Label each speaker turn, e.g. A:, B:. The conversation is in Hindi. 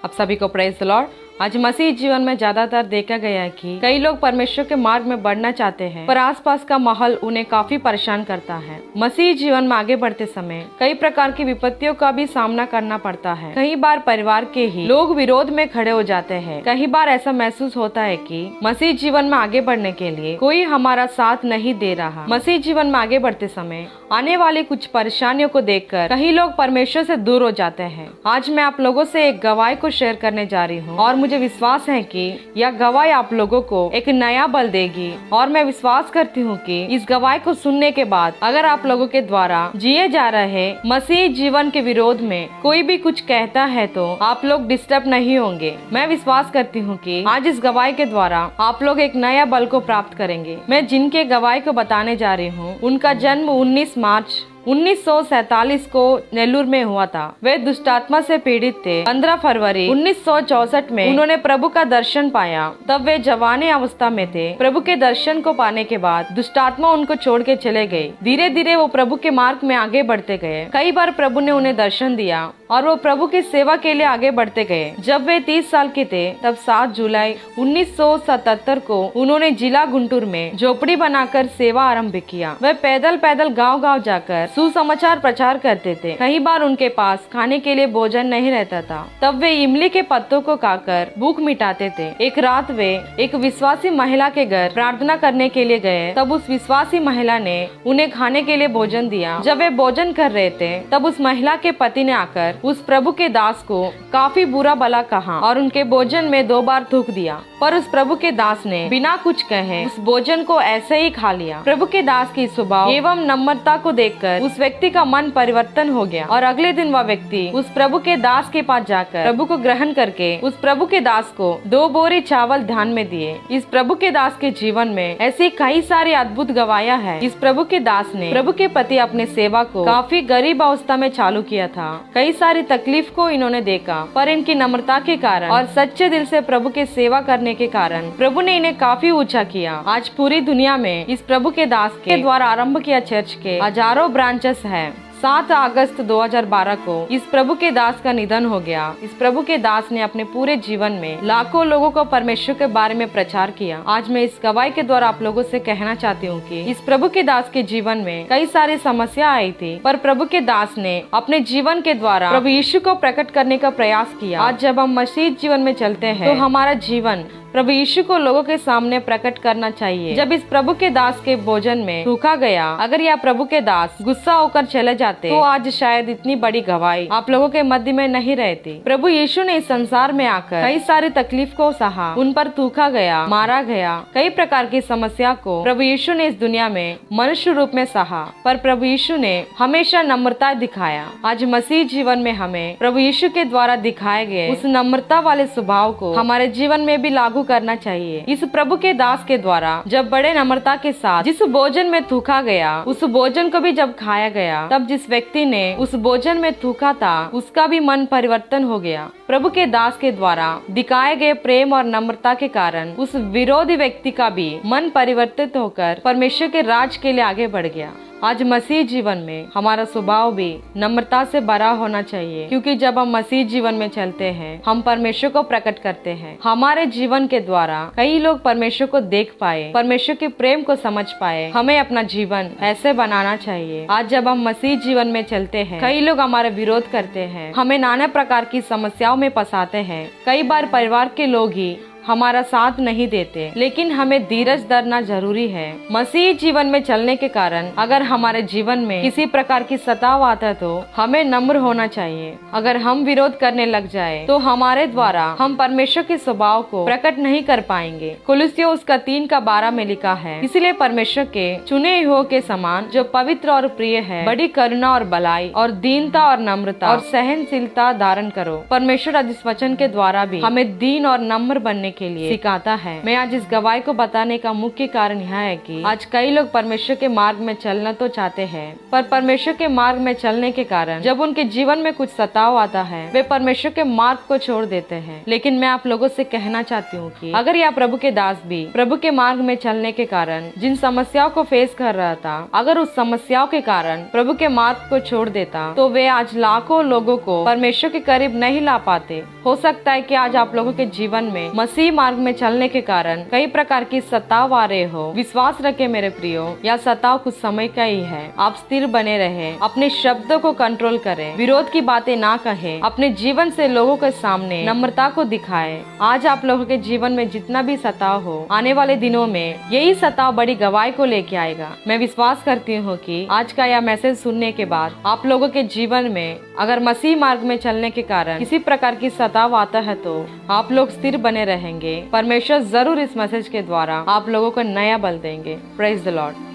A: आप सभी को प्रेज द लॉर्ड। आज मसीह जीवन में ज्यादातर देखा गया है कि कई लोग परमेश्वर के मार्ग में बढ़ना चाहते हैं, पर आसपास का माहौल उन्हें काफी परेशान करता है। मसीह जीवन में आगे बढ़ते समय कई प्रकार की विपत्तियों का भी सामना करना पड़ता है। कई बार परिवार के ही लोग विरोध में खड़े हो जाते हैं। कई बार ऐसा महसूस होता है कि मसीह जीवन में आगे बढ़ने के लिए कोई हमारा साथ नहीं दे रहा। मसीह जीवन में आगे बढ़ते समय आने वाली कुछ परेशानियों को देखकर कई लोग परमेश्वर से दूर हो जाते हैं। आज मैं आप लोगों से एक गवाही को शेयर करने जा रही हूँ और मुझे विश्वास है कि यह गवाही आप लोगों को एक नया बल देगी। और मैं विश्वास करती हूँ कि इस गवाही को सुनने के बाद अगर आप लोगों के द्वारा जिए जा रहे मसीह जीवन के विरोध में कोई भी कुछ कहता है तो आप लोग डिस्टर्ब नहीं होंगे। मैं विश्वास करती हूँ कि आज इस गवाही के द्वारा आप लोग एक नया बल को प्राप्त करेंगे। मैं जिनके गवाही को बताने जा रही हूँ उनका जन्म 19 मार्च 1947 को नेल्लूर में हुआ था। वे दुष्टात्मा से पीड़ित थे। 15 फरवरी 1964 में उन्होंने प्रभु का दर्शन पाया। तब वे जवानी अवस्था में थे। प्रभु के दर्शन को पाने के बाद दुष्टात्मा उनको छोड़ के चले गए। धीरे धीरे वो प्रभु के मार्ग में आगे बढ़ते गए। कई बार प्रभु ने उन्हें दर्शन दिया और वो प्रभु की सेवा के लिए आगे बढ़ते गए। जब वे 30 साल के थे तब 7 जुलाई 1977 को उन्होंने जिला गुंटूर में झोपड़ी बनाकर सेवा आरंभ किया। वे पैदल पैदल गांव-गांव जाकर सुसमाचार प्रचार करते थे। कई बार उनके पास खाने के लिए भोजन नहीं रहता था। तब वे इमली के पत्तों को खाकर भूख मिटाते थे। एक रात वे एक विश्वासी महिला के घर प्रार्थना करने के लिए गए। तब उस विश्वासी महिला ने उन्हें खाने के लिए भोजन दिया। जब वे भोजन कर रहे थे तब उस महिला के पति ने आकर उस प्रभु के दास को काफी बुरा भला कहा और उनके भोजन में 2 बार थूक दिया। पर उस प्रभु के दास ने बिना कुछ कहे उस भोजन को ऐसे ही खा लिया। प्रभु के दास की स्वभाव एवं नम्रता को देखकर उस व्यक्ति का मन परिवर्तन हो गया और अगले दिन वह व्यक्ति उस प्रभु के दास के पास जाकर प्रभु को ग्रहण करके उस प्रभु के दास को 2 बोरी चावल दान में दिए। इस प्रभु के दास के जीवन में ऐसी कई सारी अद्भुत गवाहियां हैं। इस प्रभु के दास ने प्रभु के प्रति अपने सेवा को काफी गरीब अवस्था में चालू किया था। कई सारी तकलीफ को इन्होंने देखा, पर इनकी नम्रता के कारण और सच्चे दिल से प्रभु के सेवा करने के कारण प्रभु ने इन्हें काफी ऊंचा किया। आज पूरी दुनिया में इस प्रभु के दास के द्वारा आरंभ किया चर्च के हजारों ब्रांचेस है। 7 अगस्त 2012 को इस प्रभु के दास का निधन हो गया। इस प्रभु के दास ने अपने पूरे जीवन में लाखों लोगों को परमेश्वर के बारे में प्रचार किया। आज मैं इस गवाही के द्वारा आप लोगों से कहना चाहती हूँ कि इस प्रभु के दास के जीवन में कई सारी समस्या आई थी, पर प्रभु के दास ने अपने जीवन के द्वारा प्रभु यीशु को प्रकट करने का प्रयास किया। आज जब हम मसीह जीवन में चलते हैं तो हमारा जीवन प्रभु यीशु को लोगों के सामने प्रकट करना चाहिए। जब इस प्रभु के दास के भोजन में थूका गया, अगर यह प्रभु के दास गुस्सा होकर चले जाते तो आज शायद इतनी बड़ी गवाही आप लोगों के मध्य में नहीं रहती। प्रभु यीशु ने इस संसार में आकर कई सारी तकलीफ को सहा, उन पर थूका गया, मारा गया। कई प्रकार की समस्या को प्रभु यीशु ने इस दुनिया में मनुष्य रूप में सहा, पर प्रभु यीशु ने हमेशा नम्रता दिखाया। आज मसीह जीवन में हमें प्रभु यीशु के द्वारा दिखाए गए उस नम्रता वाले स्वभाव को हमारे जीवन में भी लागू करना चाहिए। इस प्रभु के दास के द्वारा जब बड़े नम्रता के साथ जिस भोजन में थूका गया, उस भोजन को भी जब खाया गया, तब जिस व्यक्ति ने उस भोजन में थूका था उसका भी मन परिवर्तन हो गया। प्रभु के दास के द्वारा दिखाए गए प्रेम और नम्रता के कारण उस विरोधी व्यक्ति का भी मन परिवर्तित होकर परमेश्वर के राज के लिए आगे बढ़ गया। आज मसीह जीवन में हमारा स्वभाव भी नम्रता से भरा होना चाहिए, क्योंकि जब हम मसीह जीवन में चलते हैं हम परमेश्वर को प्रकट करते हैं। हमारे जीवन के द्वारा कई लोग परमेश्वर को देख पाए, परमेश्वर के प्रेम को समझ पाए। हमें अपना जीवन ऐसे बनाना चाहिए। आज जब हम मसीह जीवन में चलते हैं कई लोग हमारे विरोध करते हैं, हमें नाना प्रकार की समस्याओं में फंसाते हैं। कई बार परिवार के लोग ही हमारा साथ नहीं देते, लेकिन हमें धीरज धरना जरूरी है। मसीह जीवन में चलने के कारण अगर हमारे जीवन में किसी प्रकार की सताव आता है तो हमें नम्र होना चाहिए। अगर हम विरोध करने लग जाए तो हमारे द्वारा हम परमेश्वर के स्वभाव को प्रकट नहीं कर पाएंगे। कुलुस्सियों उसका 3:12 में लिखा है, इसलिए परमेश्वर के चुने हुओं के समान जो पवित्र और प्रिय है, बड़ी करुणा और भलाई और दीनता और नम्रता और सहनशीलता धारण करो। परमेश्वर आज इस वचन के द्वारा भी हमें दीन और नम्र बनने के लिए सिखाता है। मैं आज इस गवाही को बताने का मुख्य कारण यह है कि आज कई लोग परमेश्वर के मार्ग में चलना तो चाहते हैं, पर परमेश्वर के मार्ग में चलने के कारण जब उनके जीवन में कुछ सताव आता है वे परमेश्वर के मार्ग को छोड़ देते हैं। लेकिन मैं आप लोगों से कहना चाहती हूँ कि अगर यह प्रभु के दास भी प्रभु के मार्ग में चलने के कारण जिन समस्याओं को फेस कर रहा था, अगर उस समस्याओं के कारण प्रभु के मार्ग को छोड़ देता तो वे आज लाखों लोगों को परमेश्वर के करीब नहीं ला पाते। हो सकता है कि आज आप लोगों के जीवन में मसीह मार्ग में चलने के कारण कई प्रकार की सताव आ रहे हो। विश्वास रखे मेरे प्रियो, यह सताव कुछ समय का ही है। आप स्थिर बने रहे, अपने शब्दों को कंट्रोल करें, विरोध की बातें ना कहें, अपने जीवन से लोगों के सामने नम्रता को दिखाएं। आज आप लोगों के जीवन में जितना भी सताव हो, आने वाले दिनों में यही सताव बड़ी गवाही को लेके आएगा। मैं विश्वास करती हूँ कि आज का यह मैसेज सुनने के बाद आप लोगों के जीवन में अगर मसीह मार्ग में चलने के कारण किसी प्रकार की सताव आता है तो आप लोग स्थिर बने रहेंगे। परमेश्वर जरूर इस मैसेज के द्वारा आप लोगों को नया बल देंगे। Praise the Lord.